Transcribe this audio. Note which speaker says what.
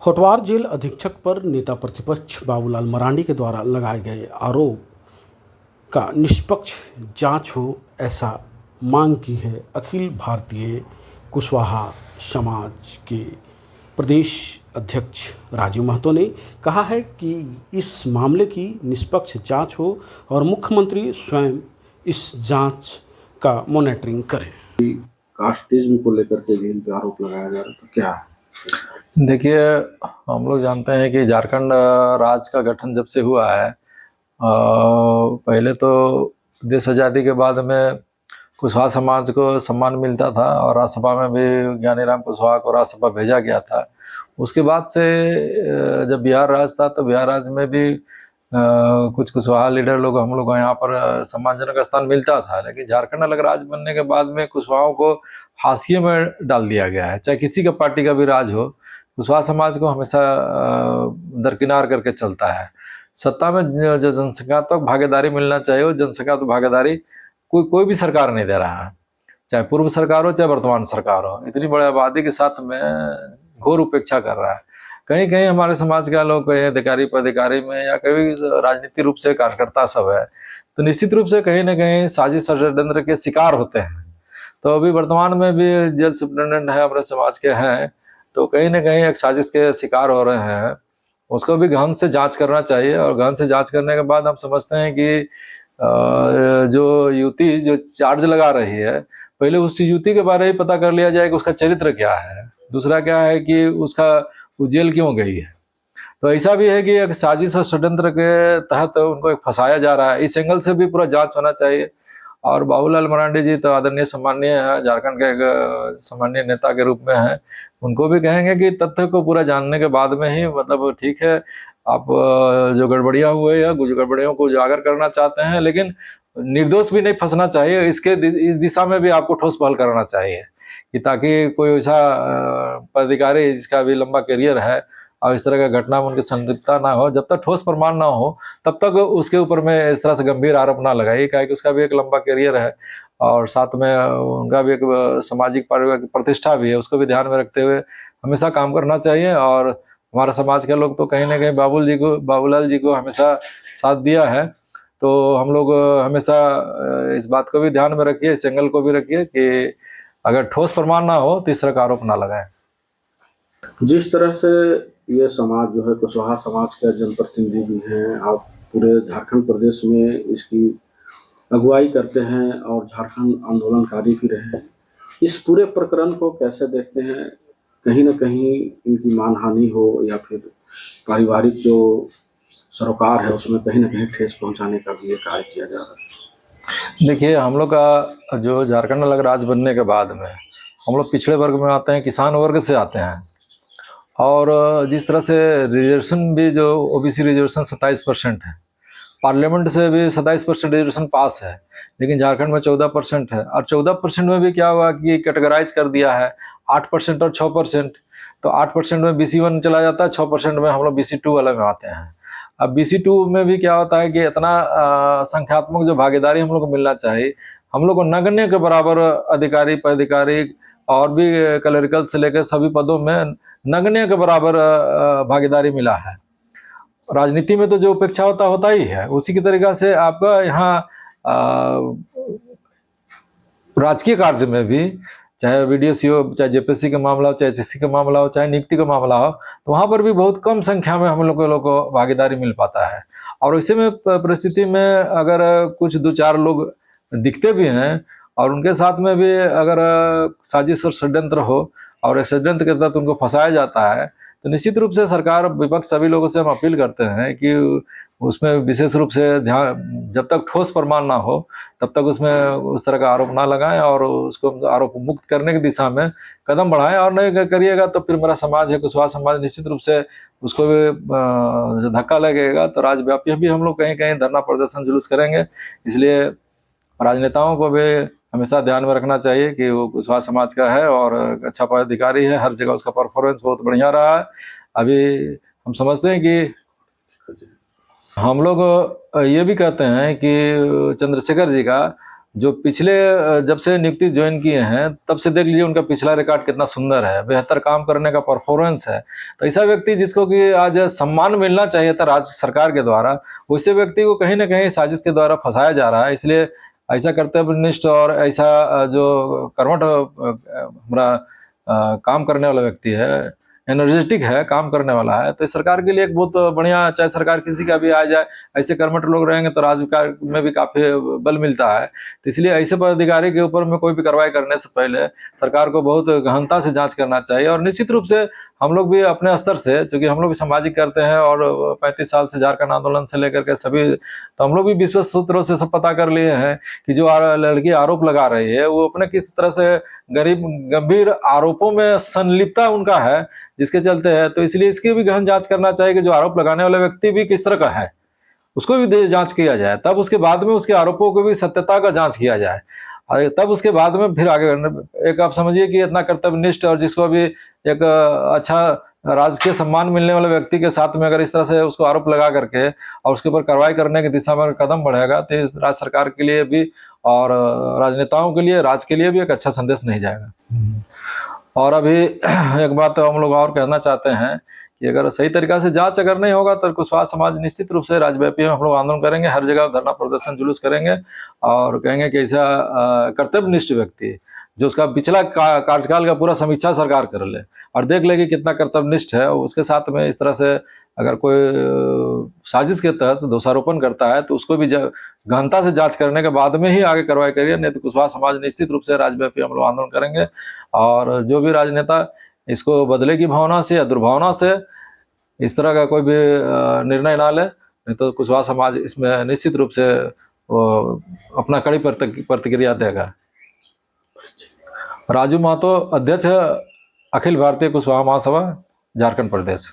Speaker 1: Hotwar jail अधीक्षक पर नेता प्रतिपक्ष बाबूलाल मरांडी के द्वारा लगाए गए आरोप का निष्पक्ष जांच हो, ऐसा मांग की है अखिल भारतीय कुशवाहा समाज के प्रदेश अध्यक्ष राजू महतो ने। कहा है कि इस मामले की निष्पक्ष जांच हो और मुख्यमंत्री स्वयं इस जांच का मॉनिटरिंग करें।
Speaker 2: कास्टिज्म को लेकर के भी इन पे आरोप लगाया जा रहा था, क्या है?
Speaker 3: देखिए, हम लोग जानते हैं कि झारखंड राज्य का गठन जब से हुआ है, पहले तो देश आज़ादी के बाद में कुशवाहा समाज को सम्मान मिलता था और राज्यसभा में भी ज्ञानीराम कुशवाहा को राज्यसभा भेजा गया था। उसके बाद से जब बिहार राज्य था तो बिहार राज्य में भी कुछ कुशवाहा लीडर लोग हम लोग को यहाँ पर सम्मानजनक स्थान मिलता था। लेकिन झारखंड अलग राज्य बनने के बाद में कुशवाहाओं को हाशिए में डाल दिया गया है। चाहे किसी का पार्टी का भी राज हो, कुशवाहा समाज को हमेशा दरकिनार करके चलता है। सत्ता में जो जनसंख्यात्मक भागीदारी मिलना चाहिए वो जनसंख्यात्मक भागीदारी कोई भी सरकार नहीं दे रहा है, चाहे पूर्व सरकार हो चाहे वर्तमान सरकार हो। इतनी बड़ी आबादी के साथ में घोर उपेक्षा कर रहा है। कहीं कहीं हमारे समाज का लोग कहीं अधिकारी पदाधिकारी में या कहीं राजनीतिक रूप से कार्यकर्ता सब है, तो निश्चित रूप से कहीं ना कहीं साजिश षड्यंत्र के शिकार होते हैं। तो अभी वर्तमान में भी जेल सुप्रिटेंडेंट है हमारे समाज के हैं, तो कहीं ना कहीं एक साजिश के शिकार हो रहे हैं। उसको भी गहन से जांच करना चाहिए और गहन से जांच करने के बाद हम समझते हैं कि जो युवती जो चार्ज लगा रही है, पहले उस युवती के बारे में पता कर लिया जाए कि उसका चरित्र क्या है, दूसरा क्या है कि उसका वो जेल क्यों गई है। तो ऐसा भी है कि एक साजिश और षड्यंत्र के तहत उनको एक फंसाया जा रहा है। इस एंगल से भी पूरा जांच होना चाहिए। और बाबूलाल मरांडी जी तो आदरणीय सम्माननीय है, झारखंड के एक सम्माननीय नेता के रूप में हैं। उनको भी कहेंगे कि तथ्य को पूरा जानने के बाद में ही मतलब ठीक है, आप जो गड़बड़ियाँ हुए या कुछ गड़बड़ियों को उजागर करना चाहते हैं, लेकिन निर्दोष भी नहीं फंसना चाहिए। इस दिशा में भी आपको ठोस पहल करना चाहिए कि ताकि कोई ऐसा पदाधिकारी जिसका भी लंबा करियर है और इस तरह का घटना में उनकी संलिप्तता ना हो, जब तक ठोस प्रमाण ना हो तब तक उसके ऊपर में इस तरह से गंभीर आरोप ना लगाइए। क्या कि उसका भी एक लंबा करियर है और साथ में उनका भी एक सामाजिक प्रतिष्ठा भी है, उसको भी ध्यान में रखते हुए हमेशा काम करना चाहिए। और हमारे समाज के लोग तो कहीं ना कहीं बाबूलाल जी को हमेशा साथ दिया है, तो हम लोग हमेशा इस बात को भी ध्यान में रखिए, इस एंगल को भी रखिए कि अगर ठोस प्रमाण ना हो तो इस तरह का आरोप ना लगाएं।
Speaker 2: जिस तरह से ये समाज जो है कुशवाहा समाज का जनप्रतिनिधि भी हैं, आप पूरे झारखंड प्रदेश में इसकी अगुवाई करते हैं और झारखंड आंदोलनकारी भी रहे हैं, इस पूरे प्रकरण को कैसे देखते हैं? कहीं ना कहीं इनकी मानहानि हो या फिर पारिवारिक जो सरोकार है उसमें कहीं ना कहीं ठेस पहुंचाने का भी ये कार्य किया जा रहा है।
Speaker 3: देखिए, हम लोग का जो झारखंड अलग राज्य बनने के बाद में हम लोग पिछड़े वर्ग में आते हैं, किसान वर्ग से आते हैं। और जिस तरह से रिजर्वेशन भी जो ओबीसी रिजर्वेशन 27% है, पार्लियामेंट से भी 27% रिजर्वेशन पास है, लेकिन झारखंड में 14% है। और 14% में भी क्या हुआ कि कैटेगराइज कर दिया है 8% और 6%। तो 8% में BC1 चला जाता है, 6% में हम लोग BC2 वाले में आते हैं। अब BC2 में भी क्या होता है कि इतना संख्यात्मक जो भागीदारी हम लोग को मिलना चाहिए, हम लोग को नगण्य के बराबर अधिकारी पदाधिकारी और भी क्लरिकल से लेकर सभी पदों में नगण्य के बराबर भागीदारी मिला है। राजनीति में तो जो उपेक्षा होता ही है, उसी की तरीका से आपका यहाँ राजकीय कार्य में भी, चाहे VDO चाहे JPSC का मामला हो, चाहे SSC का मामला हो, चाहे नियुक्ति का मामला हो, तो वहाँ पर भी बहुत कम संख्या में हम लोग को भागीदारी मिल पाता है। और ऐसे में परिस्थिति में अगर कुछ 2-4 लोग दिखते भी हैं और उनके साथ में भी अगर साजिश और षड्यंत्र हो और एक षड्यंत्र के तहत उनको फंसाया जाता है, तो निश्चित रूप से सरकार विपक्ष सभी लोगों से हम अपील करते हैं कि उसमें विशेष रूप से ध्यान, जब तक ठोस प्रमाण ना हो तब तक उसमें उस तरह का आरोप ना लगाएं और उसको आरोप मुक्त करने की दिशा में कदम बढ़ाएं। और नहीं करिएगा तो फिर मेरा समाज है कुशवाहा समाज निश्चित रूप से उसको भी जो धक्का लगेगा तो राज्यव्यापी भी हम लोग कहीं कहीं धरना प्रदर्शन जुलूस करेंगे। इसलिए राजनेताओं को भी हमेशा ध्यान में रखना चाहिए कि वो कुशवाहा समाज का है और अच्छा पदाधिकारी है, हर जगह उसका परफॉर्मेंस बहुत बढ़िया रहा है। अभी हम समझते हैं कि हम लोग ये भी कहते हैं कि चंद्रशेखर जी का जो पिछले जब से नियुक्ति ज्वाइन किए हैं तब से देख लीजिए उनका पिछला रिकॉर्ड कितना सुंदर है, बेहतर काम करने का परफॉर्मेंस है। तो ऐसा व्यक्ति जिसको कि आज सम्मान मिलना चाहिए था राज्य सरकार के द्वारा, वैसे व्यक्ति को कहीं ना कहीं साजिश के द्वारा फंसाया जा रहा है। इसलिए ऐसा कर्तव्यनिष्ठ और ऐसा जो कर्मठ हमारा काम करने वाला व्यक्ति है, एनर्जेटिक है, काम करने वाला है, तो सरकार के लिए एक बहुत बढ़िया, चाहे सरकार किसी का भी आ जाए, ऐसे कर्मठ लोग रहेंगे तो राज्य में भी काफी बल मिलता है। तो इसलिए ऐसे पदाधिकारी के ऊपर में कोई भी कार्रवाई करने से पहले सरकार को बहुत गहनता से जांच करना चाहिए। और निश्चित रूप से हम लोग भी अपने स्तर से, चूंकि हम लोग भी सामाजिक करते हैं और 35 साल से झारखंड आंदोलन से लेकर के सभी, तो हम लोग भी विश्वस्त सूत्रों से सब पता कर लिए हैं कि जो लड़की आरोप लगा रही है वो अपने किस तरह से गंभीर आरोपों में संलिप्तता उनका है, जिसके चलते है। तो इसलिए इसकी भी गहन जांच करना चाहिए कि जो आरोप लगाने वाला व्यक्ति भी किस तरह का है, उसको भी जांच किया जाए, तब उसके बाद में उसके आरोपों को भी सत्यता का जांच किया जाए, और तब उसके बाद में फिर आगे एक, आप समझिए कि इतना कर्तव्यनिष्ठ और जिसको भी एक अच्छा राजकीय सम्मान मिलने वाले व्यक्ति के साथ में अगर इस तरह से उसको आरोप लगा करके और उसके ऊपर कार्रवाई करने की दिशा में कदम बढ़ेगा, तो राज्य सरकार के लिए भी और राजनेताओं के लिए, राज्य के लिए भी एक अच्छा संदेश नहीं जाएगा। और अभी एक बात तो हम लोग और कहना चाहते हैं कि अगर सही तरीका से जांच अगर नहीं होगा तो कुशवाहा समाज निश्चित रूप से राज्यव्यापी हम लोग आंदोलन करेंगे, हर जगह धरना प्रदर्शन जुलूस करेंगे और कहेंगे कि ऐसा कर्तव्यनिष्ठ व्यक्ति जो उसका पिछला कार्यकाल का पूरा समीक्षा सरकार कर ले और देख ले कि कितना कर्तव्यनिष्ठ है, उसके साथ में इस तरह से अगर कोई साजिश के तहत दोषारोपण करता है तो उसको भी गहनता से जांच करने के बाद में ही आगे कार्रवाई करिए, नहीं तो कुशवाहा समाज निश्चित रूप से राज्यव्यापी हम लोग आंदोलन करेंगे। और जो भी राजनेता इसको बदले की भावना से या दुर्भावना से इस तरह का कोई भी निर्णय ना ले, नहीं तो कुशवाहा समाज इसमें निश्चित रूप से अपना कड़ी प्रतिक्रिया देगा। राजू महतो, अध्यक्ष अखिल भारतीय कुशवाहा महासभा, झारखंड प्रदेश।